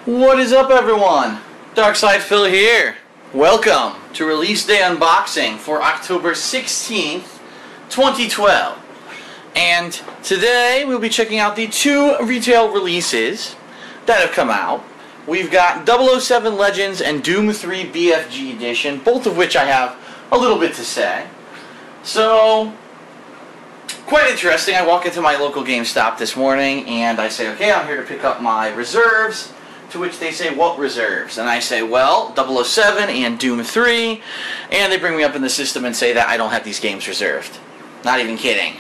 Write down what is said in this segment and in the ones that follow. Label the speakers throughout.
Speaker 1: What is up, everyone? Darkside Phil here. Welcome to Release Day Unboxing for October 16th, 2012. And today we'll be checking out the two retail releases that have come out. We've got 007 Legends and Doom 3 BFG Edition, both of which I have a little bit to say. So, quite interesting. I walk into my local GameStop this morning and I say, okay, I'm here to pick up my reserves. To which they say, what reserves? And I say, well, 007 and Doom 3. And they bring me up in the system and say that I don't have these games reserved. Not even kidding.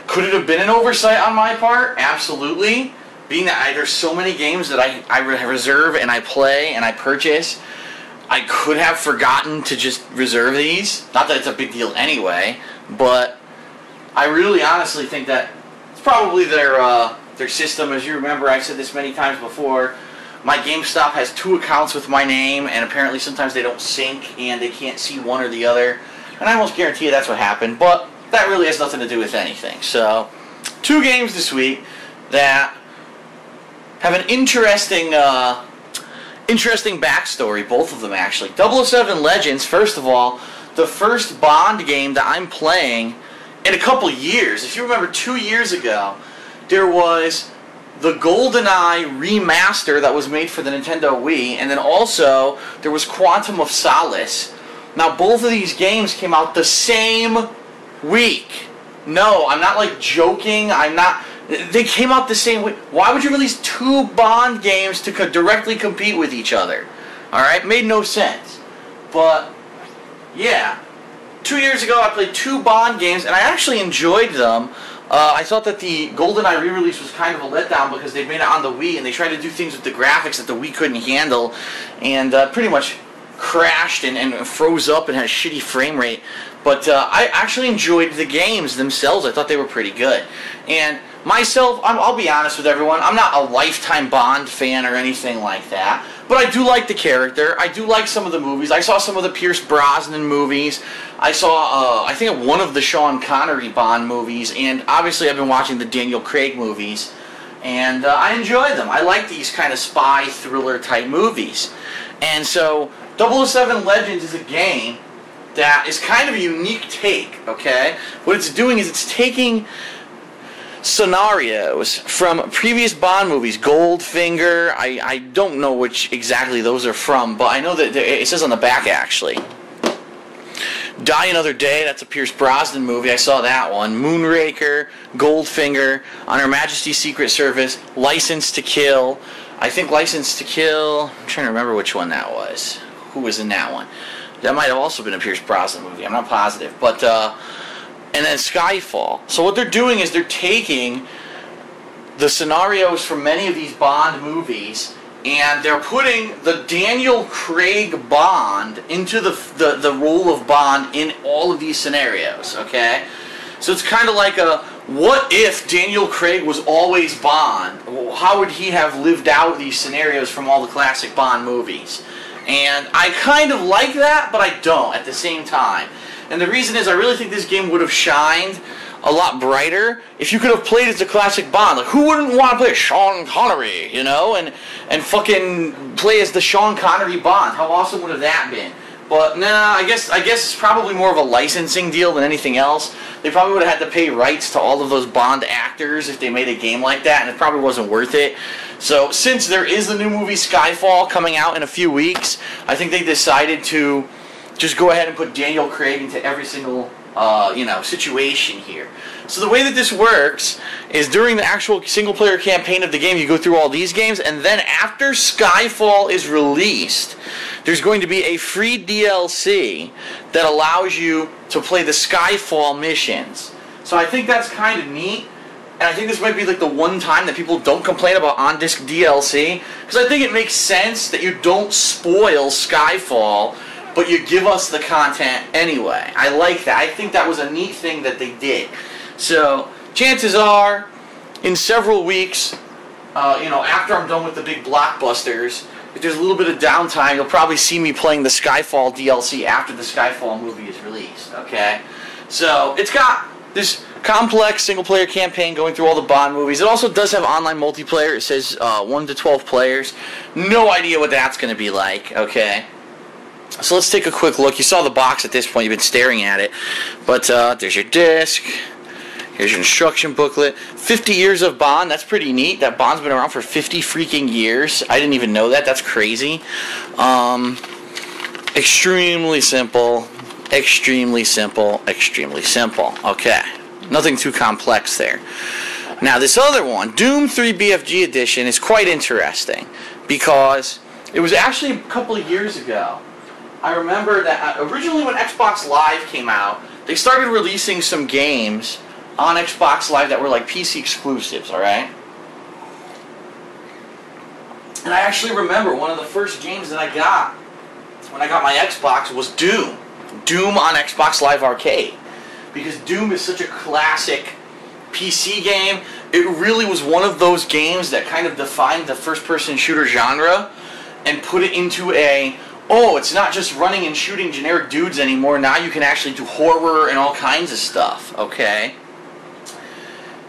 Speaker 1: Could it have been an oversight on my part? Absolutely. Being that there's so many games that I reserve and I play and I purchase, I could have forgotten to just reserve these. Not that it's a big deal anyway, but I really honestly think that it's probably their system. As you remember, I've said this many times before, my GameStop has two accounts with my name, and apparently sometimes they don't sync and they can't see one or the other. And I almost guarantee you that's what happened, but that really has nothing to do with anything. So, two games this week that have an interesting backstory, both of them actually. 007 Legends, first of all, the first Bond game that I'm playing in a couple years. If you remember, 2 years ago, there was the GoldenEye remaster that was made for the Nintendo Wii, and then also there was Quantum of Solace. Now, both of these games came out the same week. No, I'm not like joking. They came out the same week. Why would you release two Bond games to directly compete with each other? Alright, made no sense. But, yeah. 2 years ago I played two Bond games, and I actually enjoyed them. I thought that the GoldenEye re-release was kind of a letdown because they made it on the Wii and they tried to do things with the graphics that the Wii couldn't handle, and pretty much crashed and froze up and had a shitty frame rate. But I actually enjoyed the games themselves. I thought they were pretty good. And myself, I'll be honest with everyone, I'm not a lifetime Bond fan or anything like that. But I do like the character. I do like some of the movies. I saw some of the Pierce Brosnan movies. I saw, I think, one of the Sean Connery Bond movies. And obviously I've been watching the Daniel Craig movies. And I enjoy them. I like these kind of spy thriller type movies. And so 007 Legends is a game that is kind of a unique take, okay? What it's doing is it's taking scenarios from previous Bond movies. Goldfinger, I don't know which exactly those are from, but I know that it says on the back actually. Die Another Day, that's a Pierce Brosnan movie, I saw that one. Moonraker, Goldfinger, On Her Majesty's Secret Service, License to Kill. I think License to Kill, I'm trying to remember which one that was. Who was in that one? That might have also been a Pierce Brosnan movie, I'm not positive. But, and then Skyfall. So what they're doing is they're taking the scenarios from many of these Bond movies and they're putting the Daniel Craig Bond into the role of Bond in all of these scenarios, okay? So it's kind of like a, what if Daniel Craig was always Bond? How would he have lived out these scenarios from all the classic Bond movies? And I kind of like that, but I don't at the same time. And the reason is I really think this game would have shined a lot brighter if you could have played as the classic Bond. Like, who wouldn't want to play Sean Connery, you know, and fucking play as the Sean Connery Bond? How awesome would have that been? But nah, I guess it's probably more of a licensing deal than anything else. They probably would have had to pay rights to all of those Bond actors if they made a game like that, and it probably wasn't worth it. So since there is the new movie Skyfall coming out in a few weeks, I think they decided to just go ahead and put Daniel Craig into every single situation here. So the way that this works is during the actual single-player campaign of the game, you go through all these games, and then after Skyfall is released, there's going to be a free DLC that allows you to play the Skyfall missions. So I think that's kind of neat, and I think this might be like the one time that people don't complain about on-disc DLC, because I think it makes sense that you don't spoil Skyfall, but you give us the content anyway. I like that. I think that was a neat thing that they did. So, chances are, in several weeks, after I'm done with the big blockbusters, if there's a little bit of downtime, you'll probably see me playing the Skyfall DLC after the Skyfall movie is released, okay? So, it's got this complex single-player campaign going through all the Bond movies. It also does have online multiplayer. It says 1 to 12 players. No idea what that's going to be like, okay? So let's take a quick look. You saw the box at this point. You've been staring at it. But there's your disc. Here's your instruction booklet. 50 years of Bond. That's pretty neat. That Bond's been around for 50 freaking years. I didn't even know that. That's crazy. Extremely simple. Extremely simple. Extremely simple. Okay. Nothing too complex there. Now this other one, Doom 3 BFG Edition, is quite interesting because it was actually a couple of years ago. I remember that originally when Xbox Live came out, they started releasing some games on Xbox Live that were like PC exclusives, alright? And I actually remember one of the first games that I got when I got my Xbox was Doom. Doom on Xbox Live Arcade. Because Doom is such a classic PC game. It really was one of those games that kind of defined the first-person shooter genre and put it into a, oh, it's not just running and shooting generic dudes anymore. Now you can actually do horror and all kinds of stuff, okay?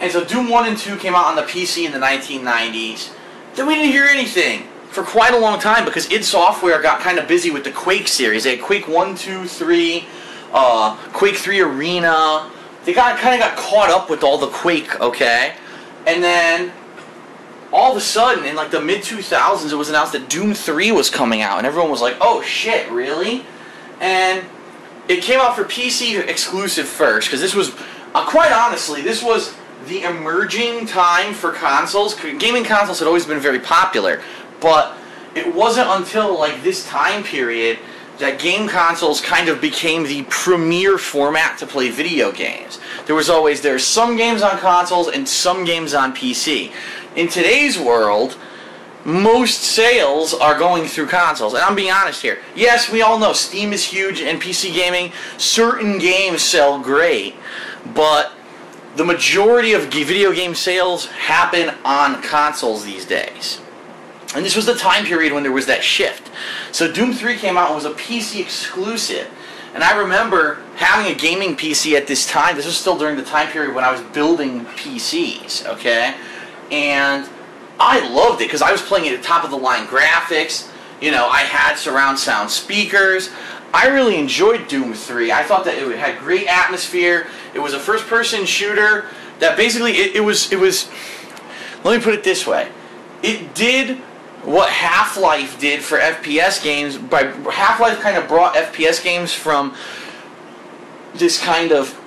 Speaker 1: And so Doom 1 and 2 came out on the PC in the 1990s. Then we didn't hear anything for quite a long time because id Software got kind of busy with the Quake series. They had Quake 1, 2, 3, Quake 3 Arena. They kind of got caught up with all the Quake, okay? And then all of a sudden, in like the mid-2000s, it was announced that Doom 3 was coming out, and everyone was like, oh shit, really? And it came out for PC exclusive first, because this was, quite honestly, this was the emerging time for consoles. Gaming consoles had always been very popular, but it wasn't until like this time period that game consoles kind of became the premier format to play video games. There's some games on consoles and some games on PC. In today's world, most sales are going through consoles. And I'm being honest here. Yes, we all know Steam is huge and PC gaming. Certain games sell great, but the majority of video game sales happen on consoles these days. And this was the time period when there was that shift. So Doom 3 came out and was a PC exclusive. And I remember having a gaming PC at this time. This was still during the time period when I was building PCs, okay? And I loved it because I was playing it at top-of-the-line graphics. You know, I had surround sound speakers. I really enjoyed Doom 3. I thought that it had great atmosphere. It was a first-person shooter that basically, it was, let me put it this way. It did what Half-Life did for FPS games. Half-Life kind of brought FPS games from this kind of,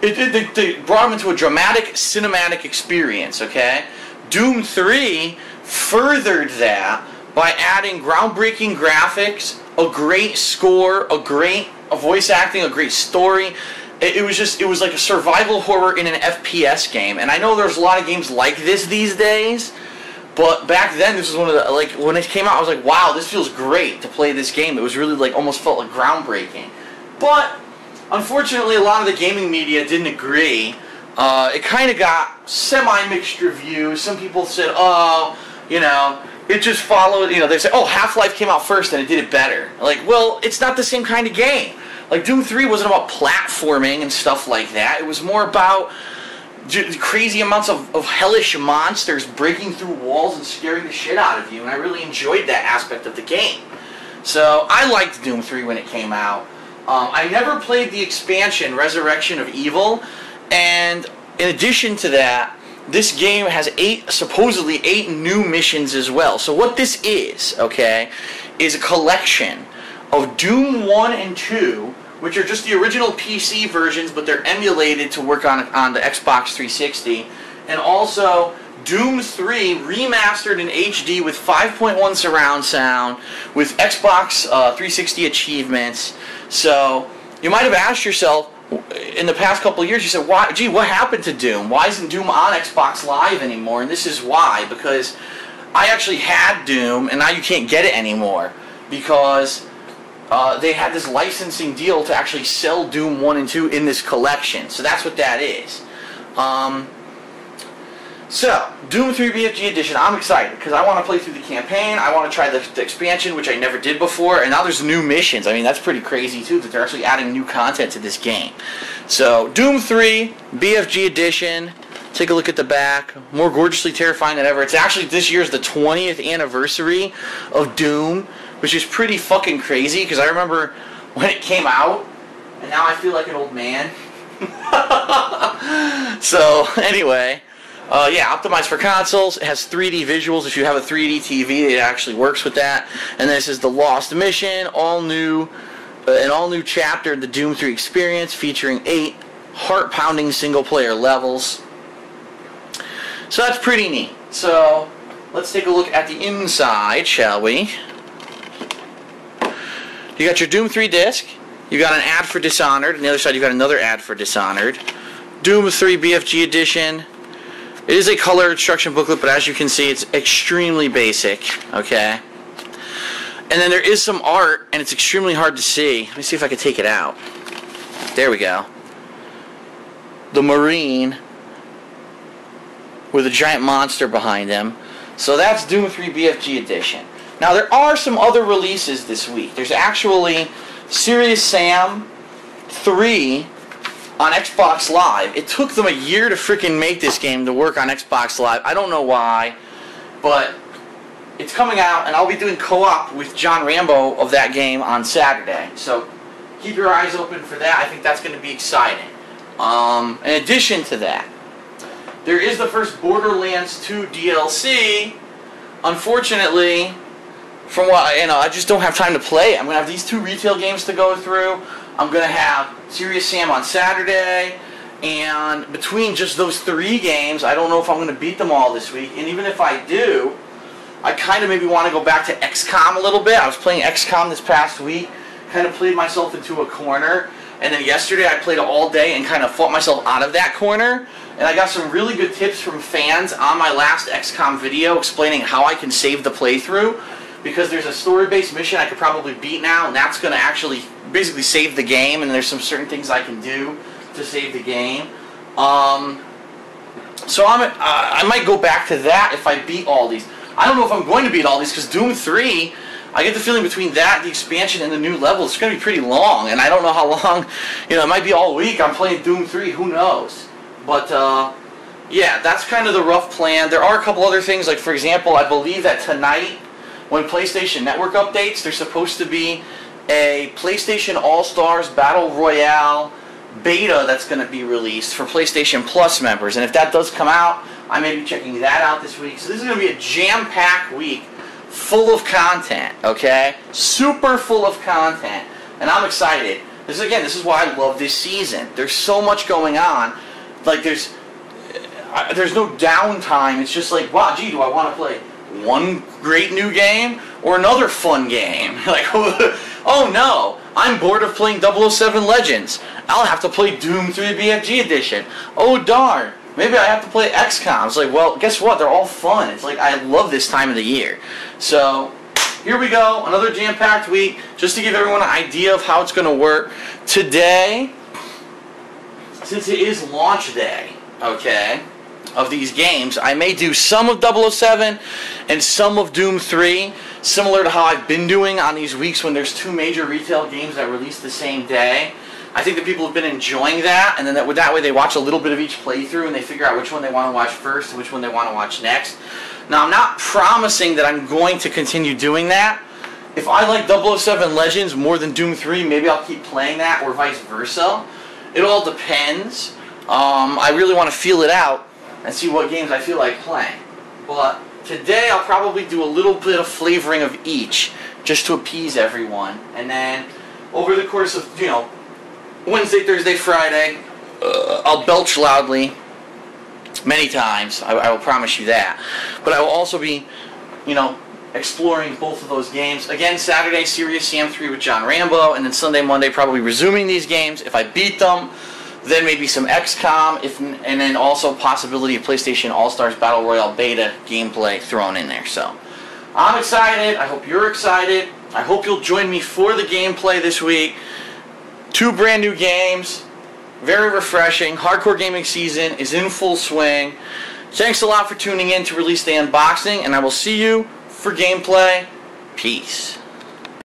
Speaker 1: they brought them into a dramatic cinematic experience, okay? Doom 3 furthered that by adding groundbreaking graphics, a great score, a voice acting, a great story. It was like a survival horror in an FPS game. And I know there's a lot of games like this these days, but back then this was one of the, like, when it came out I was like, wow, this feels great to play this game. It was really like, almost felt like groundbreaking. But unfortunately a lot of the gaming media didn't agree. It kind of got semi-mixed reviews. Some people said, oh, you know, it just followed, you know, they say, oh, Half-Life came out first and it did it better. Like, well, it's not the same kind of game. Like, Doom 3 wasn't about platforming and stuff like that. It was more about crazy amounts of hellish monsters breaking through walls and scaring the shit out of you, and I really enjoyed that aspect of the game. So, I liked Doom 3 when it came out. I never played the expansion, Resurrection of Evil, and in addition to that, this game has supposedly 8 new missions as well. So what this is, okay, is a collection of Doom 1 and 2, which are just the original PC versions, but they're emulated to work on the Xbox 360, and also Doom 3 remastered in HD with 5.1 surround sound, with Xbox 360 achievements. So you might have asked yourself, in the past couple of years, you said, "Why? Gee, what happened to Doom? Why isn't Doom on Xbox Live anymore?" And this is why, because I actually had Doom, and now you can't get it anymore, because they had this licensing deal to actually sell Doom 1 and 2 in this collection. So that's what that is. So, Doom 3 BFG Edition, I'm excited because I want to play through the campaign, I want to try the expansion, which I never did before, and now there's new missions. I mean, that's pretty crazy too, that they're actually adding new content to this game. So, Doom 3 BFG Edition, take a look at the back, more gorgeously terrifying than ever. It's actually, this year's the 20th anniversary of Doom, which is pretty fucking crazy, because I remember when it came out, and now I feel like an old man. So, anyway... yeah, optimized for consoles. It has 3D visuals. If you have a 3D TV, it actually works with that. And this is the Lost Mission, an all-new chapter in the Doom 3 experience, featuring 8 heart-pounding single-player levels. So that's pretty neat. So let's take a look at the inside, shall we? You got your Doom 3 disc. You got an ad for Dishonored. On the other side, you got another ad for Dishonored. Doom 3 BFG Edition. It is a color instruction booklet, but as you can see, it's extremely basic, okay? And then there is some art, and it's extremely hard to see. Let me see if I can take it out. There we go. The Marine with a giant monster behind him. So that's Doom 3 BFG Edition. Now, there are some other releases this week. There's actually Serious Sam 3... on Xbox Live. It took them a year to freaking make this game to work on Xbox Live. I don't know why, but it's coming out, and I'll be doing co-op with John Rambo of that game on Saturday. So keep your eyes open for that. I think that's going to be exciting. In addition to that, there is the first Borderlands 2 DLC. Unfortunately, from what I just don't have time to play. I'm going to have these 2 retail games to go through. I'm going to have Serious Sam on Saturday, and between just those 3 games, I don't know if I'm going to beat them all this week, and even if I do, I kind of maybe want to go back to XCOM a little bit. I was playing XCOM this past week, kind of played myself into a corner, and then yesterday I played all day and kind of fought myself out of that corner, and I got some really good tips from fans on my last XCOM video explaining how I can save the playthrough, because there's a story-based mission I could probably beat now, and that's going to actually basically save the game, and there's some certain things I can do to save the game. So I might go back to that if I beat all these. I don't know if I'm going to beat all these, because Doom 3, I get the feeling between that, the expansion, and the new level, it's going to be pretty long, and I don't know how long, it might be all week I'm playing Doom 3, who knows. But, yeah, that's kind of the rough plan. There are a couple other things, like, for example, I believe that tonight, when PlayStation Network updates, there's supposed to be a PlayStation All-Stars Battle Royale beta that's going to be released for PlayStation Plus members. And if that does come out, I may be checking that out this week. So this is going to be a jam-packed week full of content, okay? Super full of content. And I'm excited. This is why I love this season. There's so much going on. Like, there's no downtime. It's just like, wow, gee, do I want to play one great new game or another fun game? Like, oh no, I'm bored of playing 007 Legends. I'll have to play Doom 3 BFG Edition. Oh darn, maybe I have to play XCOM. It's like, well, guess what? They're all fun. It's like, I love this time of the year. So, here we go, another jam-packed week, just to give everyone an idea of how it's going to work. Today, since it is launch day, okay, of these games, I may do some of 007 and some of Doom 3, similar to how I've been doing on these weeks when there's 2 major retail games that release the same day. I think that people have been enjoying that, and then that way they watch a little bit of each playthrough and they figure out which one they want to watch first and which one they want to watch next. Now, I'm not promising that I'm going to continue doing that. If I like 007 Legends more than Doom 3, maybe I'll keep playing that, or vice versa. It all depends. I really want to feel it out and see what games I feel like playing. But today I'll probably do a little bit of flavoring of each, just to appease everyone. And then over the course of, Wednesday, Thursday, Friday, I'll belch loudly many times. I will promise you that. But I will also be, exploring both of those games. Again, Saturday, Serious Sam 3 with John Rambo, and then Sunday, Monday, probably resuming these games. If I beat them, then maybe some XCOM, and then also possibility of PlayStation All-Stars Battle Royale beta gameplay thrown in there. So, I'm excited. I hope you're excited. I hope you'll join me for the gameplay this week. 2 brand new games. Very refreshing. Hardcore gaming season is in full swing. Thanks a lot for tuning in to Release Day Unboxing, and I will see you for gameplay. Peace.